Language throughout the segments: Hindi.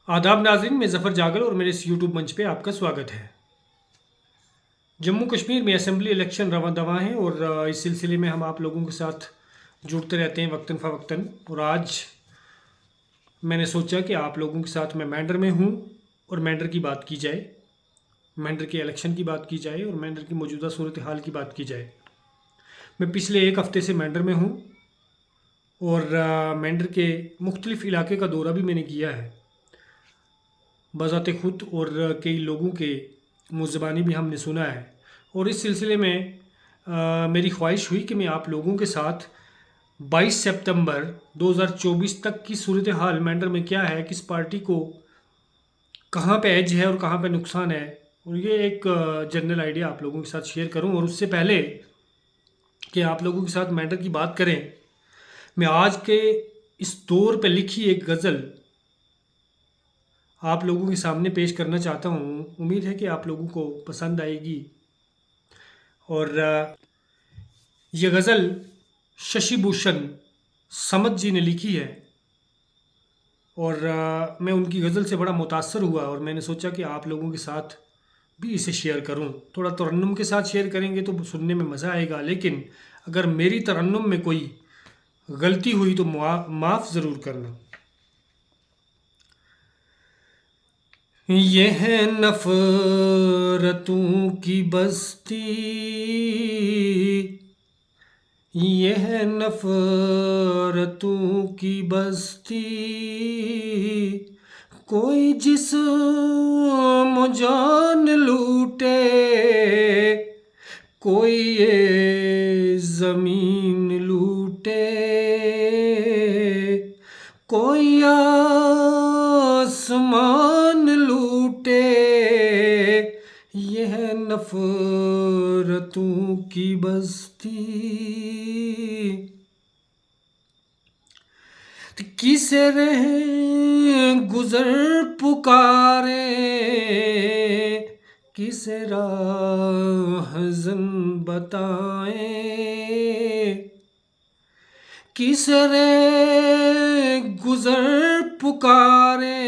आदाब नाज़रीन, मैं ज़फ़र जागल और मेरे इस यूट्यूब मंच पे आपका स्वागत है। जम्मू कश्मीर में असेंबली इलेक्शन रवां दवां हैं और इस सिलसिले में हम आप लोगों के साथ जुड़ते रहते हैं वक्तन फ़वक्तन। और आज मैंने सोचा कि आप लोगों के साथ मैं मैंडर में हूँ और मैंडर की बात की जाए, मैंडर के इलेक्शन की बात की जाए और मैंडर की मौजूदा सूरत हाल की बात की जाए। मैं पिछले एक हफ़्ते से मैंडर में हूँ और मैंडर के मुख्तलिफ़ इलाके का दौरा भी मैंने किया है बज़ाते खुद, और कई लोगों के मुँह ज़बानी भी हमने सुना है। और इस सिलसिले में मेरी ख्वाहिश हुई कि मैं आप लोगों के साथ 22 सितंबर 2024 तक की सूरत हाल मैंडर में क्या है, किस पार्टी को कहाँ पे एज है और कहाँ पे नुकसान है, और ये एक जनरल आइडिया आप लोगों के साथ शेयर करूं। और उससे पहले कि आप लोगों के साथ मैंडर की बात करें, मैं आज के इस दौर पे लिखी एक गज़ल आप लोगों के सामने पेश करना चाहता हूँ। उम्मीद है कि आप लोगों को पसंद आएगी। और ये गज़ल शशि भूषण समत जी ने लिखी है और मैं उनकी गज़ल से बड़ा मुतासर हुआ और मैंने सोचा कि आप लोगों के साथ भी इसे शेयर करूं। थोड़ा तरन्नुम के साथ शेयर करेंगे तो सुनने में मज़ा आएगा, लेकिन अगर मेरी तरन्नुम में कोई गलती हुई तो माफ़ ज़रूर करना। ये है नफ़रतों की बस्ती, ये है नफ़रतों की बस्ती, कोई जिस्म जान लूटे, कोई ये ज़मीन लूटे, कोई आसमान लूटे, यह नफ़रतों की बस्ती। किसे रह गुज़र पुकारे, किसे राहज़न बताएं, किस रे गुज़र पुकारे,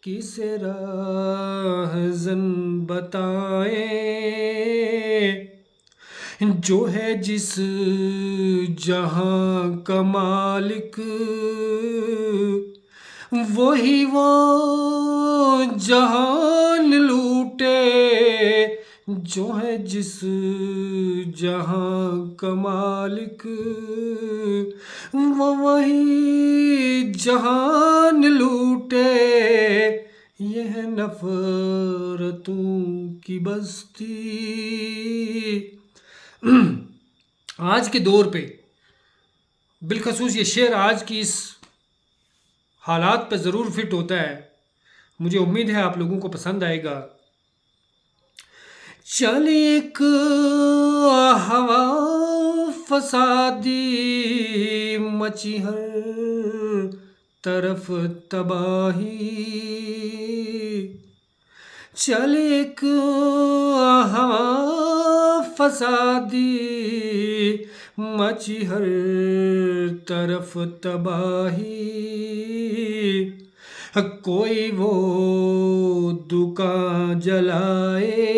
किस राहज़न बताएं, जो है जिस जहां का मालिक वही वो जहान लूटे, जो है जिस जहां का मालिक वो वही जहान लूटे, यह नफ़रतों की बस्ती। आज के दौर पे बिलखसूस ये शेर आज की इस हालात पे ज़रूर फिट होता है। मुझे उम्मीद है आप लोगों को पसंद आएगा। चल एक हवा फसादी, मची हर तरफ तबाही, चल एक हवा फसादी, मची हर तरफ तबाही, कोई वो दुकान जलाए,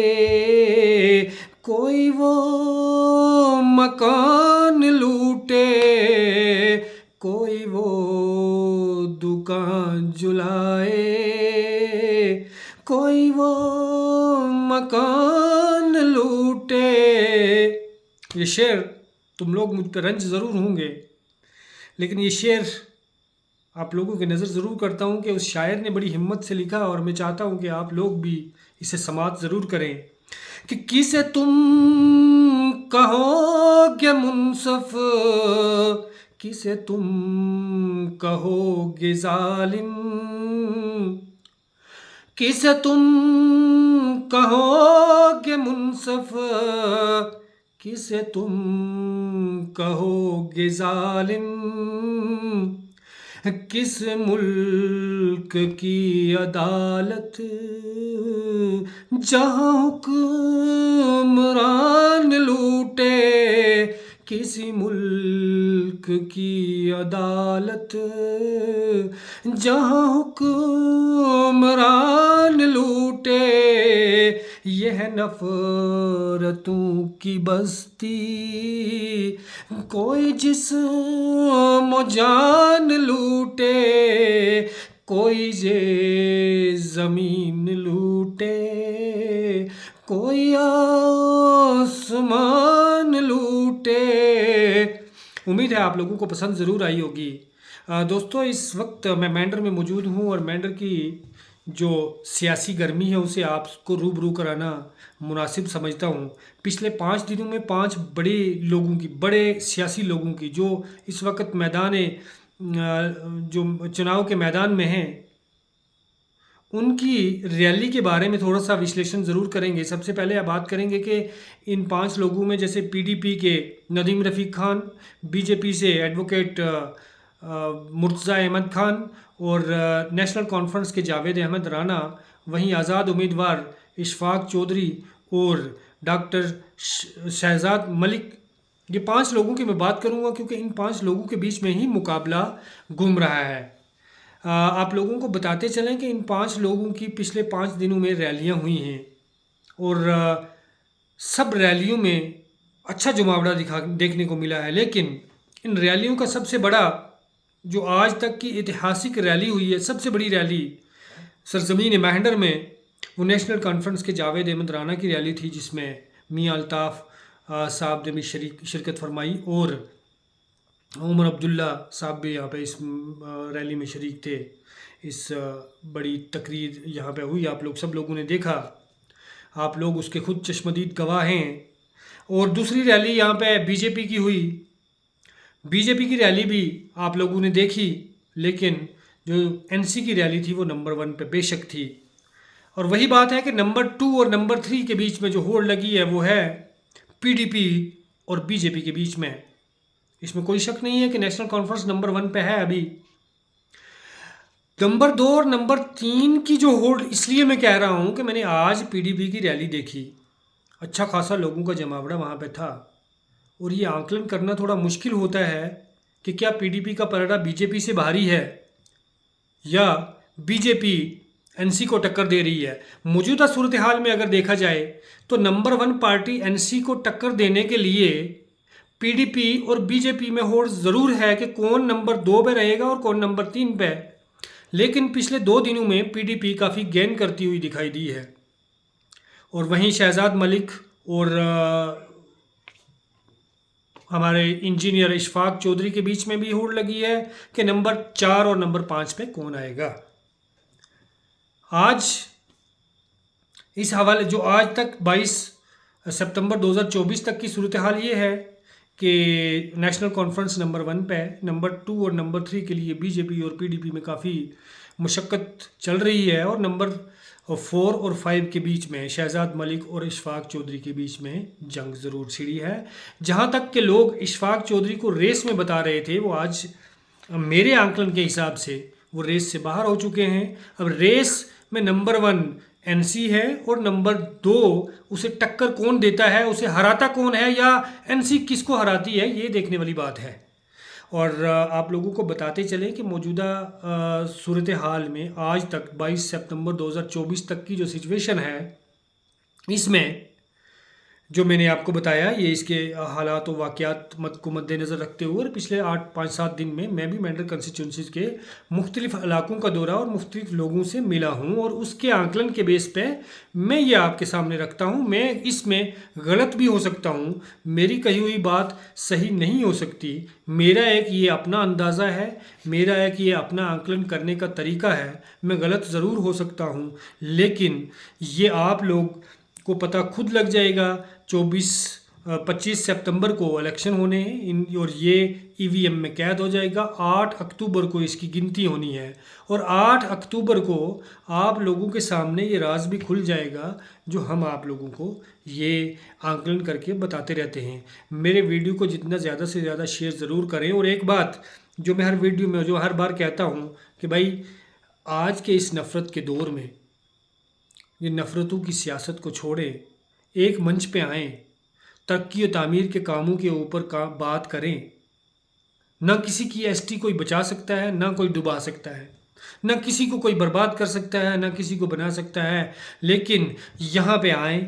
कोई वो मकान लूटे, कोई वो दुकान जलाए, कोई वो मकान लूटे। ये शेर तुम लोग मुझ पर रंज ज़रूर होंगे, लेकिन ये शेर आप लोगों की नज़र ज़रूर करता हूँ कि उस शायर ने बड़ी हिम्मत से लिखा और मैं चाहता हूँ कि आप लोग भी इसे समाअत ज़रूर करें। कि किसे तुम कहोगे मुनसफ, किसे तुम कहोगे जालिम, किसे तुम कहोगे मुनसफ, किसे तुम कहोगे जालिम, किस मुल्क की अदालत जहाँ हुक्मरान लूटे, किसी मुल्क की अदालत जहाँ हुक्मरान लूटे, यह नफरतों की बस्ती कोई जिस्म जान लूटे, कोई ये ज़मीन लूटे, कोई आसमान लूटे। उम्मीद है आप लोगों को पसंद ज़रूर आई होगी। दोस्तों, इस वक्त मैं मैंडर में मौजूद हूँ और मैंडर की जो सियासी गर्मी है उसे आपको रूबरू कराना मुनासिब समझता हूँ। पिछले 5 दिनों में 5 बड़े सियासी लोगों की जो इस वक्त जो चुनाव के मैदान में हैं, उनकी रैली के बारे में थोड़ा सा विश्लेषण ज़रूर करेंगे। सबसे पहले आप बात करेंगे कि इन 5 लोगों में जैसे पीडीपी के नदीम रफ़ीक खान, बीजेपी से एडवोकेट मुर्तज़ा अहमद खान और नेशनल कॉन्फ्रेंस के जावेद अहमद राना, वहीं आज़ाद उम्मीदवार इशफाक चौधरी और डॉक्टर शहजाद मलिक, ये 5 लोगों की मैं बात करूंगा क्योंकि इन 5 लोगों के बीच में ही मुकाबला घूम रहा है। आप लोगों को बताते चलें कि इन 5 लोगों की पिछले 5 दिनों में रैलियां हुई हैं और सब रैलियों में अच्छा जमावड़ा देखने को मिला है। लेकिन इन रैलियों का सबसे बड़ा जो आज तक की ऐतिहासिक रैली हुई है, सबसे बड़ी रैली सरजमीन मैंडर में, वो नेशनल कॉन्फ्रेंस के जावेद अहमद राना की रैली थी, जिसमें मियां अल्ताफ़ साहब ने भी शिरकत फरमाई और उमर अब्दुल्ला साहब भी यहाँ पे इस रैली में शरीक थे। इस बड़ी तकरीर यहाँ पे हुई, आप लोग सब लोगों ने देखा, आप लोग उसके खुद चश्मदीद गवाह हैं। और दूसरी रैली यहाँ पे बीजेपी की हुई, बीजेपी की रैली भी आप लोगों ने देखी, लेकिन जो एनसी की रैली थी वो नंबर 1 पे बेशक थी। और वही बात है कि नंबर 2 और नंबर 3 के बीच में जो होड़ लगी है वो है पीडीपी और बीजेपी के बीच में। इसमें कोई शक नहीं है कि नेशनल कॉन्फ्रेंस नंबर 1 पे है अभी। नंबर 2 और नंबर 3 की जो होड़ इसलिए मैं कह रहा हूँ कि मैंने आज पीडीपी की रैली देखी, अच्छा खासा लोगों का जमावड़ा वहाँ पे था और ये आंकलन करना थोड़ा मुश्किल होता है कि क्या पीडीपी का पलड़ा बीजेपी से भारी है या बीजेपी एनसी को टक्कर दे रही है। मौजूदा सूरत हाल में अगर देखा जाए तो नंबर 1 पार्टी एनसी को टक्कर देने के लिए पीडीपी और बीजेपी में होड़ ज़रूर है कि कौन नंबर 2 पे रहेगा और कौन नंबर 3 पे। लेकिन पिछले 2 दिनों में पीडीपी काफ़ी गेन करती हुई दिखाई दी है और वहीं शहजाद मलिक और हमारे इंजीनियर इशफाक चौधरी के बीच में भी होड़ लगी है कि नंबर 4 और नंबर 5 पे कौन आएगा। आज इस हवाले जो आज तक 22 सितंबर 2024 तक की सूरत हाल ये है कि नेशनल कॉन्फ्रेंस नंबर 1 पे, नंबर 2 और नंबर 3 के लिए बीजेपी और पीडीपी में काफ़ी मुशक्क़त चल रही है और नंबर 4 और 5 के बीच में शहजाद मलिक और इशफाक चौधरी के बीच में जंग ज़रूर छिड़ी है। जहाँ तक के लोग इशफाक चौधरी को रेस में बता रहे थे, वो आज मेरे आंकलन के हिसाब से वो रेस से बाहर हो चुके हैं। अब रेस में नंबर 1 एनसी है और नंबर 2 उसे टक्कर कौन देता है, उसे हराता कौन है या एनसी किसको हराती है, ये देखने वाली बात है। और आप लोगों को बताते चलें कि मौजूदा सूरत हाल में आज तक 22 सितंबर 2024 तक की जो सिचुएशन है, इसमें जो मैंने आपको बताया ये इसके हालात और वाक़यात को मद्देनज़र रखते हुए पिछले 5-7 दिन में मैं भी मैंडर कंस्टिट्यूंसीज के मुख्तलिफ़ इलाकों का दौरा और मुख्तलिफ़ लोगों से मिला हूँ और उसके आंकलन के बेस पे मैं ये आपके सामने रखता हूँ। मैं इसमें गलत भी हो सकता हूँ, मेरी कही हुई बात सही नहीं हो सकती, मेरा एक ये अपना अंदाज़ा है, मेरा एक ये अपना आंकलन करने का तरीका है। मैं गलत ज़रूर हो सकता हूँ, लेकिन ये आप लोग को पता खुद लग जाएगा। 25 सितंबर को इलेक्शन होने हैं और ये ईवीएम में कैद हो जाएगा। 8 अक्टूबर को इसकी गिनती होनी है और 8 अक्टूबर को आप लोगों के सामने ये राज भी खुल जाएगा जो हम आप लोगों को ये आंकलन करके बताते रहते हैं। मेरे वीडियो को जितना ज़्यादा से ज़्यादा शेयर ज़रूर करें। और एक बात जो मैं हर वीडियो में जो हर बार कहता हूँ कि भाई आज के इस नफ़रत के दौर में ये नफ़रतों की सियासत को छोड़ें, एक मंच पे आएँ तरक्की और तामीर के कामों के ऊपर बात करें। ना किसी की एसटी कोई बचा सकता है, ना कोई डुबा सकता है, ना किसी को कोई बर्बाद कर सकता है, ना किसी को बना सकता है। लेकिन यहाँ पे आएँ,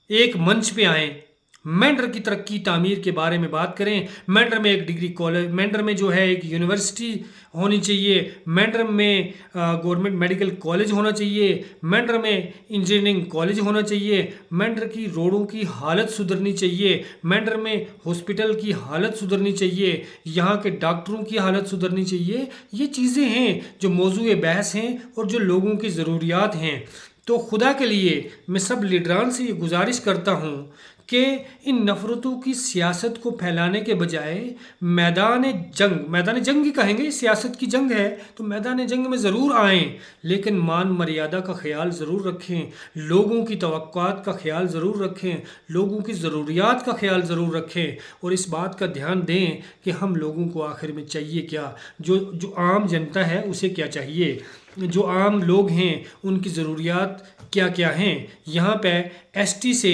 एक मंच पे आएँ, मेंढर की तरक्की तामीर के बारे में बात करें। मेंढर में एक डिग्री कॉलेज, मेंढर में जो है एक यूनिवर्सिटी होनी चाहिए, मेंढर में गवर्नमेंट मेडिकल कॉलेज होना चाहिए, मेंढर में इंजीनियरिंग कॉलेज होना चाहिए, मेंढर की रोडों की हालत सुधरनी चाहिए, मेंढर में हॉस्पिटल की हालत सुधरनी चाहिए, यहाँ के डॉक्टरों की हालत सुधरनी चाहिए। ये चीज़ें हैं जो मौजूए बहस हैं और जो लोगों की ज़रूरियात हैं। तो खुदा के लिए मैं सब लीडरान से ये गुजारिश करता हूँ कि इन नफ़रतों की सियासत को फैलाने के बजाय मैदान जंग ही कहेंगे, सियासत की जंग है तो मैदान जंग में ज़रूर आएँ, लेकिन मान मर्यादा का ख्याल ज़रूर रखें, लोगों की तवक्कुआत का ख्याल ज़रूर रखें, लोगों की ज़रूरियात का ख्याल ज़रूर रखें और इस बात का ध्यान दें कि हम लोगों को आखिर में चाहिए क्या, जो आम जनता है उसे क्या चाहिए, जो आम लोग हैं उनकी ज़रूरियात क्या क्या हैं। यहाँ पे एसटी से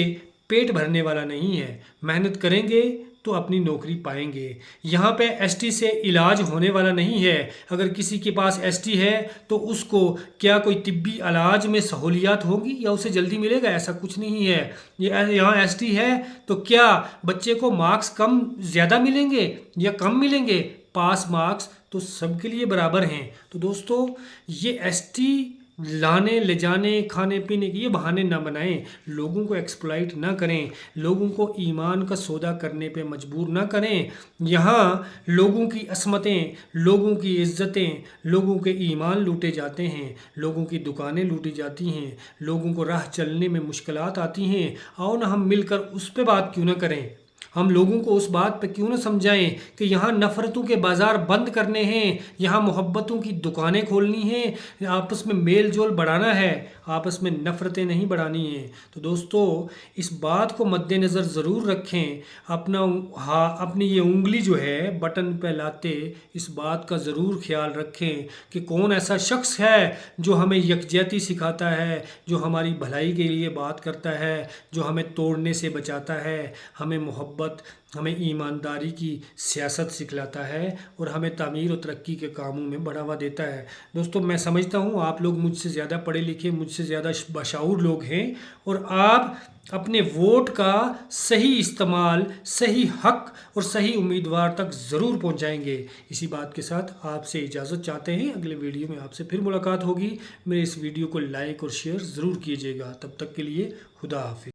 पेट भरने वाला नहीं है, मेहनत करेंगे तो अपनी नौकरी पाएंगे। यहाँ पे एसटी से इलाज होने वाला नहीं है। अगर किसी के पास एसटी है तो उसको क्या कोई तिब्बी इलाज में सहूलियात होगी या उसे जल्दी मिलेगा? ऐसा कुछ नहीं है। यहाँ एसटी है तो क्या बच्चे को मार्क्स कम ज़्यादा मिलेंगे या कम मिलेंगे? पास मार्क्स तो सबके लिए बराबर हैं। तो दोस्तों, ये एसटी लाने ले जाने खाने पीने के ये बहाने ना बनाएं, लोगों को एक्सप्लॉइट ना करें, लोगों को ईमान का सौदा करने पे मजबूर ना करें। यहाँ लोगों की असमतें, लोगों की इज्जतें, लोगों के ईमान लूटे जाते हैं, लोगों की दुकानें लूटी जाती हैं, लोगों को राह चलने में मुश्किलात आती हैं। आओ ना हम मिलकर उस पर बात क्यों ना करें, हम लोगों को उस बात पे क्यों ना समझाएं कि यहाँ नफ़रतों के बाज़ार बंद करने हैं, यहाँ मोहब्बतों की दुकानें खोलनी हैं, आपस में मेल जोल बढ़ाना है, आपस में नफ़रतें नहीं बढ़ानी हैं। तो दोस्तों, इस बात को मद्देनज़र ज़रूर रखें। अपनी ये उंगली जो है बटन पे लाते इस बात का ज़रूर ख्याल रखें कि कौन ऐसा शख्स है जो हमें यकजहती सिखाता है, जो हमारी भलाई के लिए बात करता है, जो हमें तोड़ने से बचाता है, हमें मोहब्बत, हमें ईमानदारी की सियासत सिखलाता है और हमें तामीर और तरक्की के कामों में बढ़ावा देता है। दोस्तों, मैं समझता हूँ आप लोग मुझसे ज़्यादा पढ़े लिखे, मुझसे ज़्यादा बाशऊर लोग हैं और आप अपने वोट का सही इस्तेमाल, सही हक और सही उम्मीदवार तक ज़रूर पहुँचाएंगे। इसी बात के साथ आपसे इजाज़त चाहते हैं। अगले वीडियो में आपसे फिर मुलाकात होगी। मेरे इस वीडियो को लाइक और शेयर ज़रूर कीजिएगा। तब तक के लिए खुदा हाफिज़।